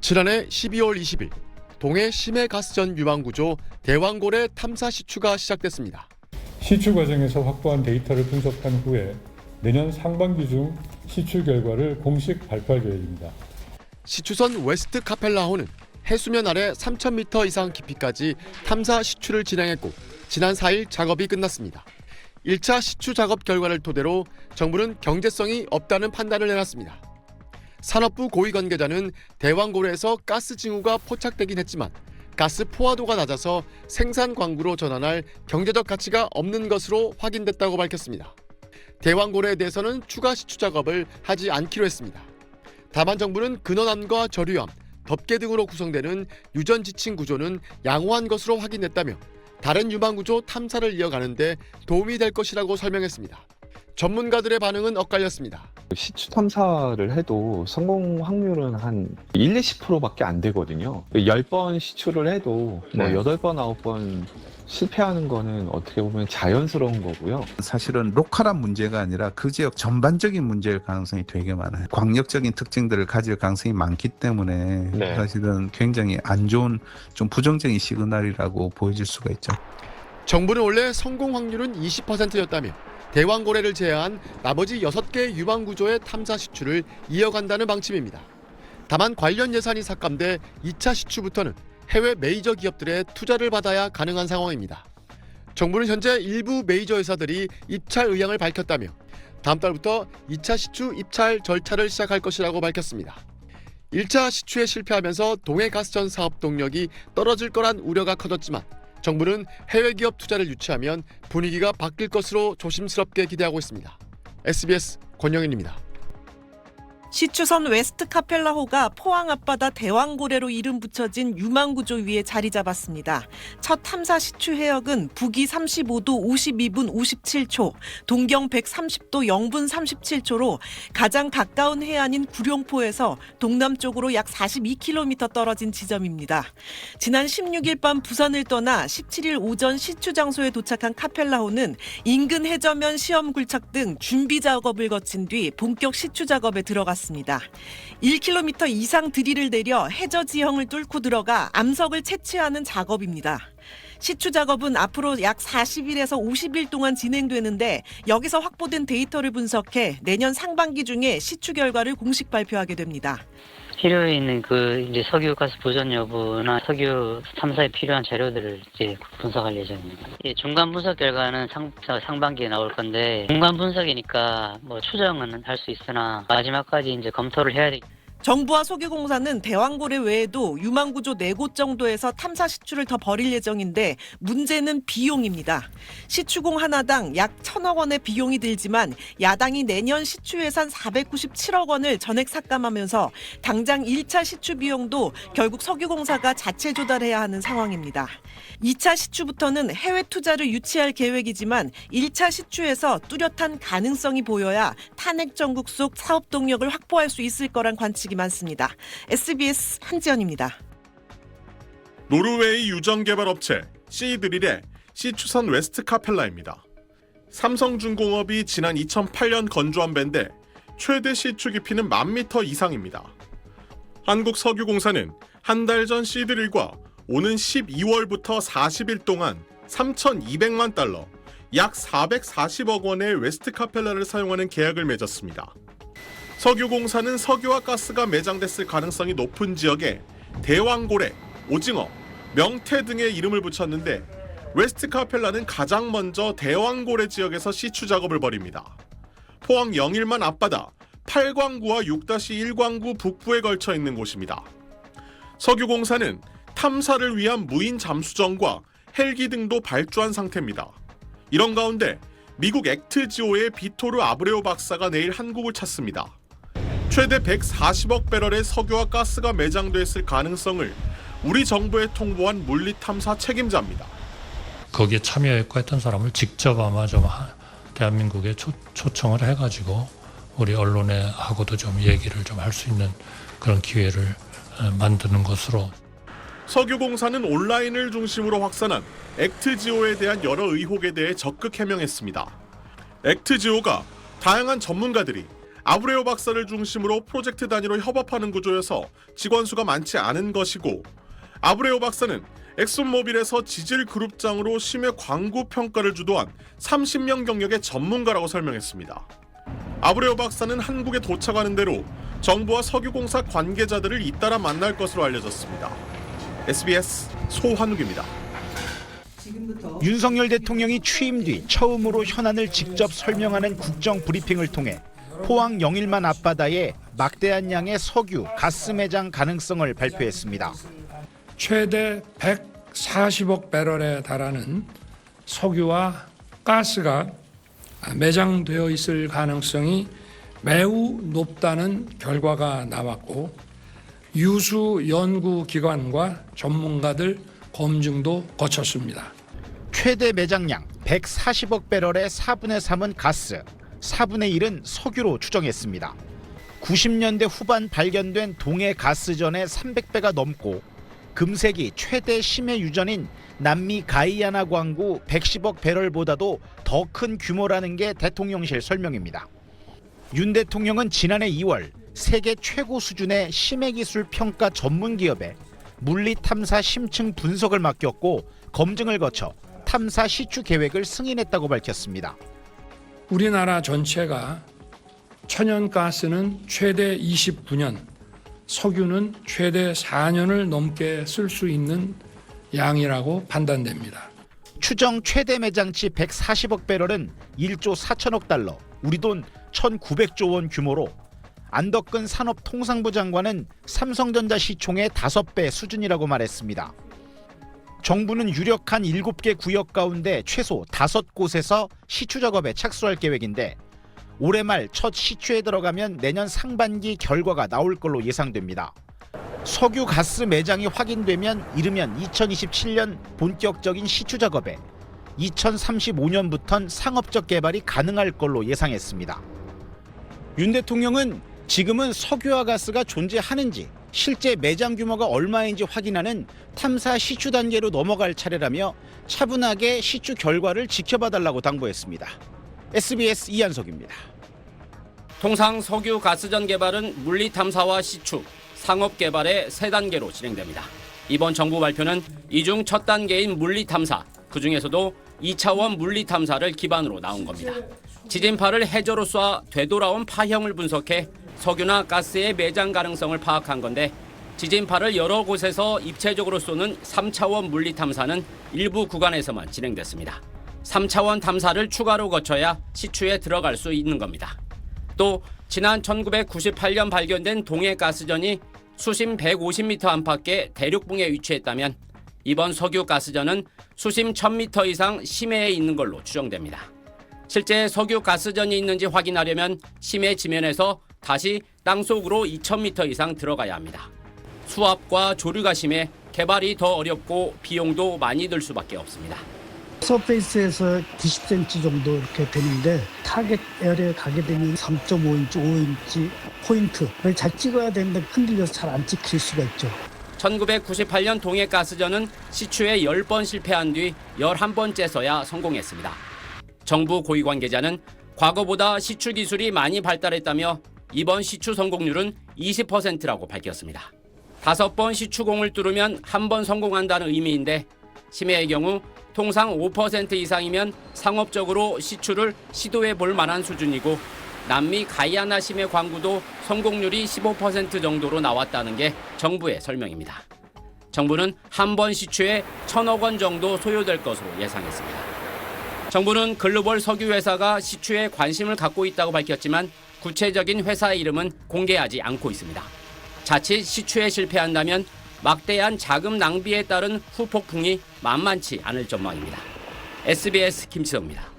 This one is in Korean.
지난해 12월 20일 동해 심해 가스전 유망구조 대왕고래 탐사 시추가 시작됐습니다. 시추 과정에서 확보한 데이터를 분석한 후에 내년 상반기 중 시추 결과를 공식 발표할 계획입니다. 시추선 웨스트 카펠라호는 해수면 아래 3,000m 이상 깊이까지 탐사 시추를 진행했고 지난 4일 작업이 끝났습니다. 1차 시추 작업 결과를 토대로 정부는 경제성이 없다는 판단을 내놨습니다. 산업부 고위 관계자는 대왕고래에서 가스 징후가 포착되긴 했지만 가스 포화도가 낮아서 생산 광구로 전환할 경제적 가치가 없는 것으로 확인됐다고 밝혔습니다. 대왕고래에 대해서는 추가 시추 작업을 하지 않기로 했습니다. 다만 정부는 근원암과 저류암, 덮개 등으로 구성되는 유전 지층 구조는 양호한 것으로 확인됐다며 다른 유망구조 탐사를 이어가는 데 도움이 될 것이라고 설명했습니다. 전문가들의 반응은 엇갈렸습니다. 시추 탐사를 해도 성공 확률은 한 1, 20%밖에 안 되거든요. 10번 시추를 해도 뭐 8번, 9번 실패하는 거는 어떻게 보면 자연스러운 거고요. 사실은 로컬한 문제가 아니라 그 지역 전반적인 문제일 가능성이 되게 많아요. 광역적인 특징들을 가질 가능성이 많기 때문에 사실은 굉장히 안 좋은 좀 부정적인 시그널이라고 보여질 수가 있죠. 정부는 원래 성공 확률은 20%였다며 대왕고래를 제외한 나머지 6개 유망구조의 탐사 시추를 이어간다는 방침입니다. 다만 관련 예산이 삭감돼 2차 시추부터는 해외 메이저 기업들의 투자를 받아야 가능한 상황입니다. 정부는 현재 일부 메이저 회사들이 입찰 의향을 밝혔다며 다음 달부터 2차 시추 입찰 절차를 시작할 것이라고 밝혔습니다. 1차 시추에 실패하면서 동해 가스전 사업 동력이 떨어질 거란 우려가 커졌지만 정부는 해외 기업 투자를 유치하면 분위기가 바뀔 것으로 조심스럽게 기대하고 있습니다. SBS 권영인입니다. 시추선 웨스트 카펠라호가 포항 앞바다 대왕고래로 이름 붙여진 유망구조 위에 자리 잡았습니다. 첫 탐사 시추 해역은 북위 35도 52분 57초, 동경 130도 0분 37초로 가장 가까운 해안인 구룡포에서 동남쪽으로 약 42km 떨어진 지점입니다. 지난 16일 밤 부산을 떠나 17일 오전 시추 장소에 도착한 카펠라호는 인근 해저면 시험 굴착 등 준비 작업을 거친 뒤 본격 시추 작업에 들어갔습니다. 1km 이상 드릴을 내려 해저 지형을 뚫고 들어가 암석을 채취하는 작업입니다. 시추 작업은 앞으로 약 40일에서 50일 동안 진행되는데 여기서 확보된 데이터를 분석해 내년 상반기 중에 시추 결과를 공식 발표하게 됩니다. 필요해 있는 이제 석유 가스 보존 여부나 석유 탐사에 필요한 자료들을 이제 분석할 예정입니다. 중간 분석 결과는 상반기에 나올 건데 중간 분석이니까 뭐 추정은 할 수 있으나 마지막까지 이제 검토를 해야 돼. 정부와 석유공사는 대왕고래 외에도 유망구조 4곳 정도에서 탐사 시추를 더 벌일 예정인데 문제는 비용입니다. 시추공 하나당 약 1,000억 원의 비용이 들지만 야당이 내년 시추 예산 497억 원을 전액 삭감하면서 당장 1차 시추 비용도 결국 석유공사가 자체 조달해야 하는 상황입니다. 2차 시추부터는 해외 투자를 유치할 계획이지만 1차 시추에서 뚜렷한 가능성이 보여야 탄핵 정국 속 사업 동력을 확보할 수 있을 거란 관측이 많습니다. SBS 한지연입니다. 노르웨이 유전개발업체 시드릴의 시추선 웨스트 카펠라입니다. 삼성중공업이 지난 2008년 건조한 배인데 최대 시추 깊이는 1000m 이상입니다. 한국석유공사는 한 달 전 시드릴과 오는 12월부터 40일 동안 3,200만 달러, 약 440억 원의 웨스트 카펠라를 사용하는 계약을 맺었습니다. 석유공사는 석유와 가스가 매장됐을 가능성이 높은 지역에 대왕고래, 오징어, 명태 등의 이름을 붙였는데 웨스트 카펠라는 가장 먼저 대왕고래 지역에서 시추 작업을 벌입니다. 포항 영일만 앞바다 8광구와 6-1광구 북부에 걸쳐 있는 곳입니다. 석유공사는 탐사를 위한 무인 잠수정과 헬기 등도 발주한 상태입니다. 이런 가운데 미국 액트지오의 비토르 아브레오 박사가 내일 한국을 찾습니다. 최대 140억 배럴의 석유와 가스가 매장돼 있을 가능성을 우리 정부에 통보한 물리탐사 책임자입니다. 거기에 참여했고 했던 사람을 직접 아마 좀 대한민국에 초청을 해가지고 우리 언론에 하고도 좀 얘기를 좀 할 수 있는 그런 기회를 만드는 것으로. 석유공사는 온라인을 중심으로 확산한 액트지오에 대한 여러 의혹에 대해 적극 해명했습니다. 액트지오가 다양한 전문가들이 아브레오 박사를 중심으로 프로젝트 단위로 협업하는 구조여서 직원 수가 많지 않은 것이고, 아브레오 박사는 엑손모빌에서 지질 그룹장으로 심해 광구 평가를 주도한 30년 경력의 전문가라고 설명했습니다. 아브레오 박사는 한국에 도착하는 대로 정부와 석유공사 관계자들을 잇따라 만날 것으로 알려졌습니다. SBS 소환욱입니다. 윤석열 대통령이 취임 뒤 처음으로 현안을 직접 설명하는 국정 브리핑을 통해 포항 영일만 앞바다에 막대한 양의 석유, 가스 매장 가능성을 발표했습니다. 최대 140억 배럴에 달하는 석유와 가스가 매장되어 있을 가능성이 매우 높다는 결과가 나왔고, 유수 연구기관과 전문가들 검증도 거쳤습니다. 최대 매장량 140억 배럴의 4분의 3은 가스, 4분의 1은 석유로 추정했습니다. 90년대 후반 발견된 동해 가스전의 300배가 넘고, 금세기 최대 심해 유전인 남미 가이아나 광구 110억 배럴보다도 더 큰 규모라는 게 대통령실 설명입니다. 윤 대통령은 지난해 2월 세계 최고 수준의 심해기술 평가 전문기업에 물리탐사 심층 분석을 맡겼고, 검증을 거쳐 탐사 시추 계획을 승인했다고 밝혔습니다. 우리나라 전체가 천연가스는 최대 29년, 석유는 최대 4년을 넘게 쓸 수 있는 양이라고 판단됩니다. 추정 최대 매장치 140억 배럴은 1조 4천억 달러, 우리 돈 1,900조 원 규모로, 안덕근 산업통상부 장관은 삼성전자 시총의 5배 수준이라고 말했습니다. 정부는 유력한 7개 구역 가운데 최소 5곳에서 시추 작업에 착수할 계획인데, 올해 말 첫 시추에 들어가면 내년 상반기 결과가 나올 걸로 예상됩니다. 석유 가스 매장이 확인되면 이르면 2027년 본격적인 시추 작업에 2035년부터는 상업적 개발이 가능할 걸로 예상했습니다. 윤 대통령은 지금은 석유와 가스가 존재하는지, 실제 매장 규모가 얼마인지 확인하는 탐사 시추 단계로 넘어갈 차례라며 차분하게 시추 결과를 지켜봐달라고 당부했습니다. SBS 이한석입니다. 통상 석유 가스전 개발은 물리 탐사와 시추, 상업 개발의 3단계로 진행됩니다. 이번 정부 발표는 이 중 첫 단계인 물리 탐사, 그중에서도 2차원 물리 탐사를 기반으로 나온 겁니다. 지진파를 해저로 쏴 되돌아온 파형을 분석해 석유나 가스의 매장 가능성을 파악한 건데, 지진파를 여러 곳에서 입체적으로 쏘는 3차원 물리 탐사는 일부 구간에서만 진행됐습니다. 3차원 탐사를 추가로 거쳐야 시추에 들어갈 수 있는 겁니다. 또 지난 1998년 발견된 동해 가스전이 수심 150m 안팎의 대륙붕에 위치했다면, 이번 석유 가스전은 수심 1000m 이상 심해에 있는 걸로 추정됩니다. 실제 석유 가스전이 있는지 확인하려면 심해 지면에서 다시 땅속으로 2000m 이상 들어가야 합니다. 수압과 조류가 심해 개발이 더 어렵고 비용도 많이 들 수밖에 없습니다. 서페이스에서 90cm 정도 이렇게 되는데, 타겟 에어리에 가게 되면 3.5인치, 5인치 포인트를 잘 찍어야 되는데 흔들려서 잘 안 찍힐 수가 있죠. 1998년 동해 가스전은 시추에 10번 실패한 뒤 11번째서야 성공했습니다. 정부 고위 관계자는 과거보다 시추 기술이 많이 발달했다며 이번 시추 성공률은 20%라고 밝혔습니다. 5번 시추공을 뚫으면 1번 성공한다는 의미인데, 심해의 경우 통상 5% 이상이면 상업적으로 시추를 시도해 볼 만한 수준이고, 남미 가이아나 심해 광구도 성공률이 15% 정도로 나왔다는 게 정부의 설명입니다. 정부는 한 번 시추에 1,000억 원 정도 소요될 것으로 예상했습니다. 정부는 글로벌 석유 회사가 시추에 관심을 갖고 있다고 밝혔지만 구체적인 회사의 이름은 공개하지 않고 있습니다. 자칫 시추에 실패한다면 막대한 자금 낭비에 따른 후폭풍이 만만치 않을 전망입니다. SBS 김치성입니다.